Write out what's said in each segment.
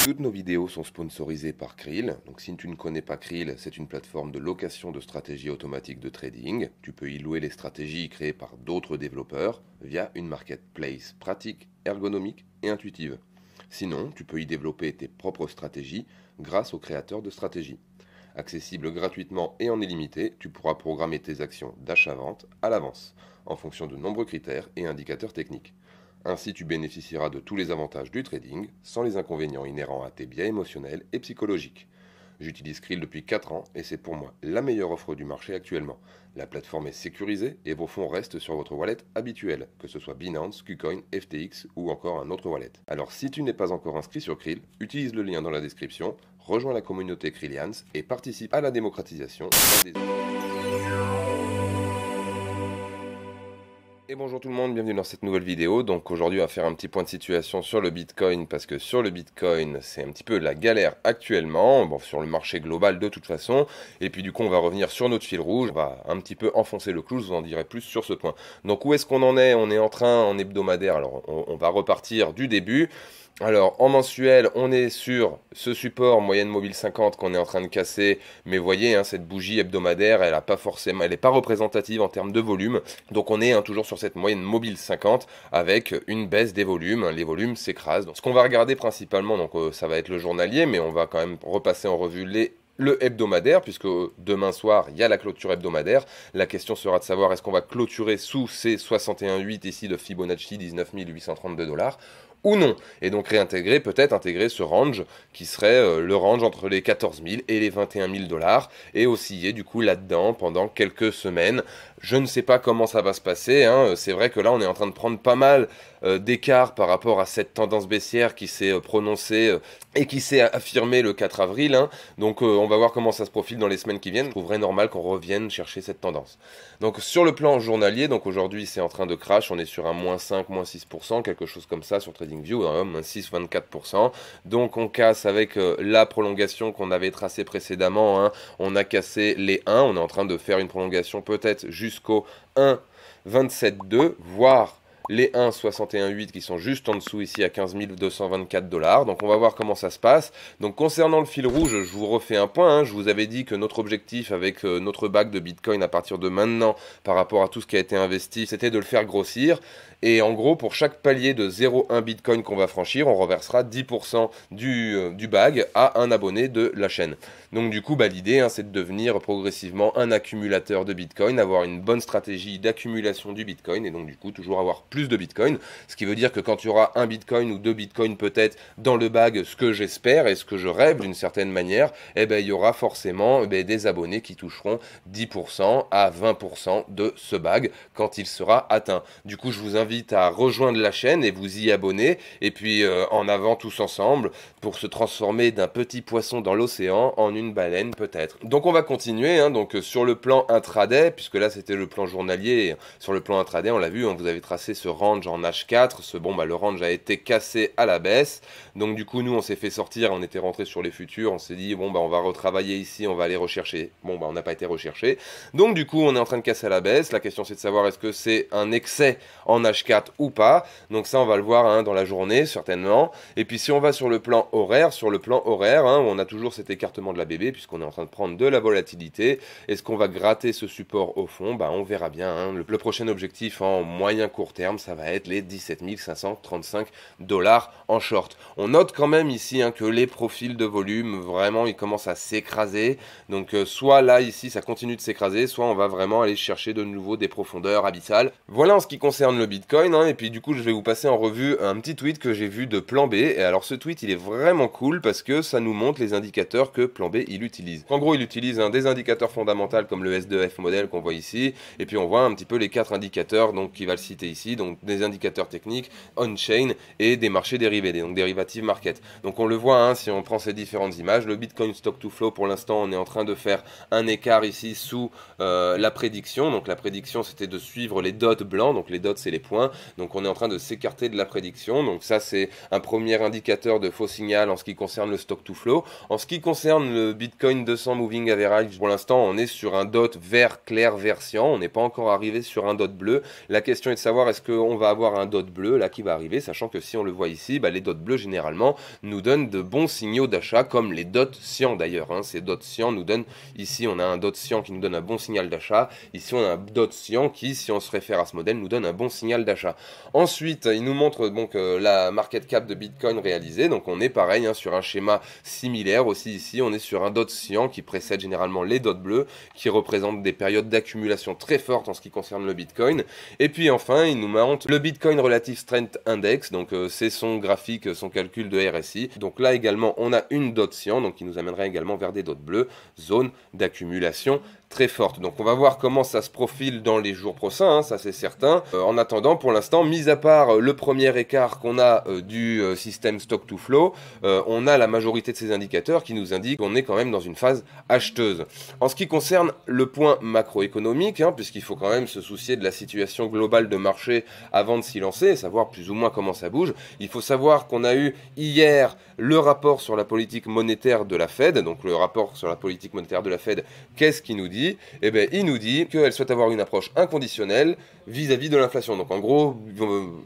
Toutes nos vidéos sont sponsorisées par Krill. Donc si tu ne connais pas Krill, c'est une plateforme de location de stratégies automatiques de trading. Tu peux y louer les stratégies créées par d'autres développeurs via une marketplace pratique, ergonomique et intuitive. Sinon, tu peux y développer tes propres stratégies grâce aux créateurs de stratégies. Accessible gratuitement et en illimité, tu pourras programmer tes actions d'achat-vente à l'avance, en fonction de nombreux critères et indicateurs techniques. Ainsi, tu bénéficieras de tous les avantages du trading, sans les inconvénients inhérents à tes biais émotionnels et psychologiques. J'utilise Krill depuis 4 ans et c'est pour moi la meilleure offre du marché actuellement. La plateforme est sécurisée et vos fonds restent sur votre wallet habituel, que ce soit Binance, KuCoin, FTX ou encore un autre wallet. Alors si tu n'es pas encore inscrit sur Krill, utilise le lien dans la description, rejoins la communauté Krillians et participe à la démocratisation des... Et bonjour tout le monde, bienvenue dans cette nouvelle vidéo. Donc aujourd'hui on va faire un petit point de situation sur le Bitcoin parce que sur le Bitcoin c'est un petit peu la galère actuellement, bon, sur le marché global de toute façon. Et puis du coup on va revenir sur notre fil rouge, on va un petit peu enfoncer le clou, je vous en dirai plus sur ce point. Donc où est-ce qu'on en est? On est en train en hebdomadaire, alors on va repartir du début. Alors en mensuel, on est sur ce support moyenne mobile 50 qu'on est en train de casser, mais voyez, hein, cette bougie hebdomadaire, elle n'est pas représentative en termes de volume, donc on est toujours sur cette moyenne mobile 50 avec une baisse des volumes, les volumes s'écrasent. Ce qu'on va regarder principalement, donc ça va être le journalier, mais on va quand même repasser en revue le hebdomadaire, puisque demain soir, il y a la clôture hebdomadaire. La question sera de savoir est-ce qu'on va clôturer sous ces 61,8 ici de Fibonacci, 19 832 $, ou non, et donc peut-être intégrer ce range qui serait le range entre les 14 000 et les 21 000 $, et osciller du coup là-dedans pendant quelques semaines. Je ne sais pas comment ça va se passer, hein. C'est vrai que là on est en train de prendre pas mal d'écart par rapport à cette tendance baissière qui s'est prononcée et qui s'est affirmée le 4 avril, hein. Donc on va voir comment ça se profile dans les semaines qui viennent. Je trouverais normal qu'on revienne chercher cette tendance. Donc sur le plan journalier, donc aujourd'hui c'est en train de crash, on est sur un -5, -6%, quelque chose comme ça sur TradingView, hein, -6,24%. Donc on casse avec la prolongation qu'on avait tracée précédemment, hein. On a cassé les 1, on est en train de faire une prolongation peut-être jusqu'au 1,27,2, voire les 1,61,8 qui sont juste en dessous ici à 15 224 $. Donc on va voir comment ça se passe. Donc concernant le fil rouge, je vous refais un point, hein. Je vous avais dit que notre objectif avec notre bague de Bitcoin à partir de maintenant, par rapport à tout ce qui a été investi, c'était de le faire grossir. Et en gros, pour chaque palier de 0,1 Bitcoin qu'on va franchir, on reversera 10% du bag à un abonné de la chaîne. Donc du coup, l'idée, hein, c'est de devenir progressivement un accumulateur de Bitcoin, avoir une bonne stratégie d'accumulation du Bitcoin, et donc du coup, toujours avoir plus de Bitcoin. Ce qui veut dire que quand il y aura un Bitcoin ou deux Bitcoins peut-être dans le bag, ce que j'espère et ce que je rêve d'une certaine manière, il y aura forcément des abonnés qui toucheront 10% à 20% de ce bag quand il sera atteint. Du coup, je vous invite à rejoindre la chaîne et vous y abonner, et puis en avant tous ensemble pour se transformer d'un petit poisson dans l'océan en une baleine peut-être. Donc on va continuer, hein, donc sur le plan intraday, puisque là c'était le plan journalier, sur le plan intraday on l'a vu, on vous avait tracé ce range en H4, le range a été cassé à la baisse, donc du coup nous on s'est fait sortir, on était rentré sur les futurs, on s'est dit on va retravailler ici, on va aller rechercher, on n'a pas été recherché, donc du coup on est en train de casser à la baisse, la question c'est de savoir est-ce que c'est un excès en H4 ou pas, donc ça on va le voir, hein, dans la journée certainement. Et puis si on va sur le plan horaire, hein, on a toujours cet écartement de la BB puisqu'on est en train de prendre de la volatilité. Est-ce qu'on va gratter ce support au fond? On verra bien, hein. Le prochain objectif en moyen court terme, ça va être les 17 535 $ en short. On note quand même ici, hein, que les profils de volume, vraiment, ils commencent à s'écraser. Donc soit là, ici, ça continue de s'écraser, soit on va vraiment aller chercher de nouveau des profondeurs abyssales. Voilà en ce qui concerne le Bitcoin, hein, et puis du coup, je vais vous passer en revue un petit tweet que j'ai vu de Plan B. Et alors ce tweet, il est vraiment cool parce que ça nous montre les indicateurs que Plan B, il utilise. En gros, il utilise des indicateurs fondamentaux comme le S2F modèle qu'on voit ici, et puis on voit un petit peu les 4 indicateurs donc qu'il va le citer ici, donc des indicateurs techniques, on-chain et des marchés dérivés, donc derivative market. Donc on le voit, hein, si on prend ces différentes images, le Bitcoin stock to flow, pour l'instant, on est en train de faire un écart ici sous la prédiction. Donc la prédiction, c'était de suivre les dots blancs, donc les dots, c'est les points. Donc on est en train de s'écarter de la prédiction. Donc ça, c'est un premier indicateur de faux signal en ce qui concerne le stock to flow. En ce qui concerne le Bitcoin 200 Moving Average, pour l'instant, on est sur un dot vert clair vert cyan. On n'est pas encore arrivé sur un dot bleu. La question est de savoir est-ce que qu'on va avoir un dot bleu là qui va arriver, sachant que si on le voit ici, les dots bleus généralement nous donnent de bons signaux d'achat, comme les dots cyan d'ailleurs. Ces dots cyan nous donnent, ici on a un dot cyan qui nous donne un bon signal d'achat, ici on a un dot cyan qui, si on se réfère à ce modèle, nous donne un bon signal d'achat. Ensuite, il nous montre donc la market cap de Bitcoin réalisée, donc on est pareil sur un schéma similaire aussi ici, on est sur un dot cyan qui précède généralement les dots bleus, qui représentent des périodes d'accumulation très fortes en ce qui concerne le Bitcoin. Et puis enfin, il nous montre le Bitcoin Relative Strength Index, donc c'est son graphique, son calcul de RSI. Donc là également, on a une dot cyan, donc qui nous amènerait également vers des dots bleus, zone d'accumulation très forte. Donc on va voir comment ça se profile dans les jours prochains, ça c'est certain. En attendant, pour l'instant, mis à part le premier écart qu'on a du système stock to flow, on a la majorité de ces indicateurs qui nous indiquent qu'on est quand même dans une phase acheteuse. En ce qui concerne le point macroéconomique, puisqu'il faut quand même se soucier de la situation globale de marché avant de s'y lancer, et savoir plus ou moins comment ça bouge, il faut savoir qu'on a eu hier le rapport sur la politique monétaire de la Fed. Donc le rapport sur la politique monétaire de la Fed, qu'est-ce qu'il nous dit? Eh bien, il nous dit qu'elle souhaite avoir une approche inconditionnelle vis-à-vis de l'inflation. Donc en gros,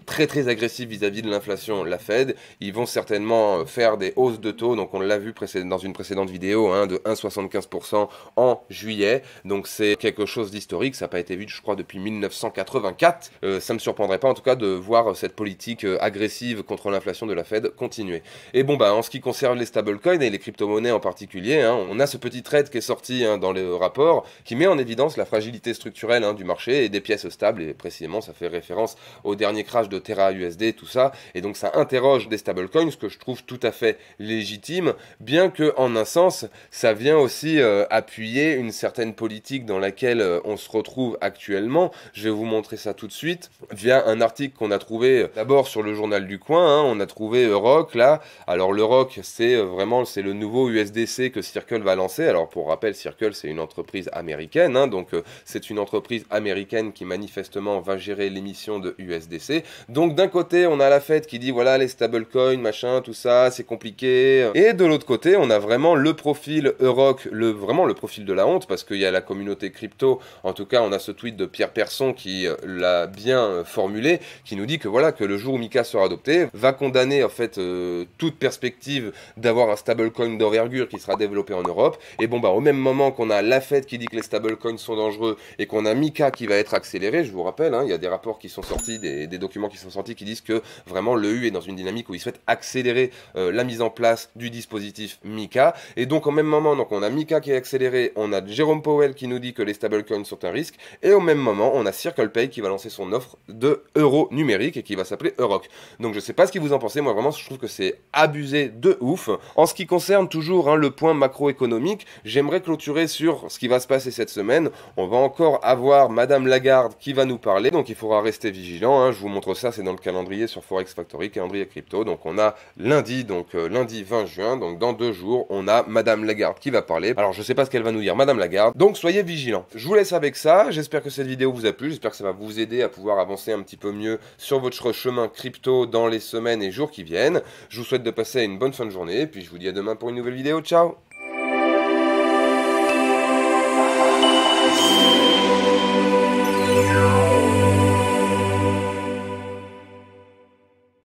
très très agressif vis-à-vis de l'inflation, la Fed. Ils vont certainement faire des hausses de taux, donc on l'a vu dans une précédente vidéo, de 1,75% en juillet. Donc c'est quelque chose d'historique, ça n'a pas été vu je crois depuis 1984. Ça ne me surprendrait pas en tout cas de voir cette politique agressive contre l'inflation de la Fed continuer. Et bon, en ce qui concerne les stablecoins et les crypto-monnaies en particulier, on a ce petit trade qui est sorti dans le rapport, qui met en évidence la fragilité structurelle du marché et des pièces stables, et précisément ça fait référence au dernier crash de Terra USD, tout ça, et donc ça interroge des stablecoins, ce que je trouve tout à fait légitime, bien que en un sens, ça vient aussi appuyer une certaine politique dans laquelle on se retrouve actuellement. Je vais vous montrer ça tout de suite, via un article qu'on a trouvé d'abord sur le journal du coin, on a trouvé Euroc là. Alors l'Euroc, c'est le nouveau USDC que Circle va lancer. Alors pour rappel, Circle c'est une entreprise américaine, donc c'est une entreprise américaine qui manifestement va gérer l'émission de USDC. Donc d'un côté, on a la Fed qui dit voilà les stablecoins, machin, tout ça, c'est compliqué. Et de l'autre côté, on a vraiment le profil Euroc, vraiment le profil de la honte, parce qu'il y a la communauté crypto. En tout cas, on a ce tweet de Pierre Persson qui l'a bien formulé, qui nous dit que voilà que le jour où Mika sera adopté, va condamner en fait toute perspective d'avoir un stablecoin d'envergure qui sera développé en Europe. Et bon au même moment qu'on a la Fed qui dit que les stablecoins sont dangereux et qu'on a Mika qui va être accéléré, je vous rappelle, il y a des rapports qui sont sortis, des documents qui sont sortis qui disent que vraiment le U est dans une dynamique où il souhaite accélérer la mise en place du dispositif Mika. Et donc au même moment, on a Mika qui est accéléré, on a Jérôme Powell qui nous dit que les stablecoins sont un risque, et au même moment on a CirclePay qui va lancer son offre de euro numérique et qui va s'appeler Euroc. Donc je sais pas ce que vous en pensez, moi vraiment je trouve que c'est abusé de ouf. En ce qui concerne toujours le point macroéconomique, j'aimerais clôturer sur ce qui va se passer cette semaine. On va encore avoir Madame Lagarde qui va nous parler, donc il faudra rester vigilant, je vous montre ça, c'est dans le calendrier sur Forex Factory, calendrier crypto. Donc on a lundi, lundi 20 juin, donc dans 2 jours, on a Madame Lagarde qui va parler. Alors je sais pas ce qu'elle va nous dire, Madame Lagarde, donc soyez vigilants. Je vous laisse avec ça, j'espère que cette vidéo vous a plu, j'espère que ça va vous aider à pouvoir avancer un petit peu mieux sur votre chemin crypto dans les semaines et jours qui viennent. Je vous souhaite de passer une bonne fin de journée, et puis je vous dis à demain pour une nouvelle vidéo, ciao!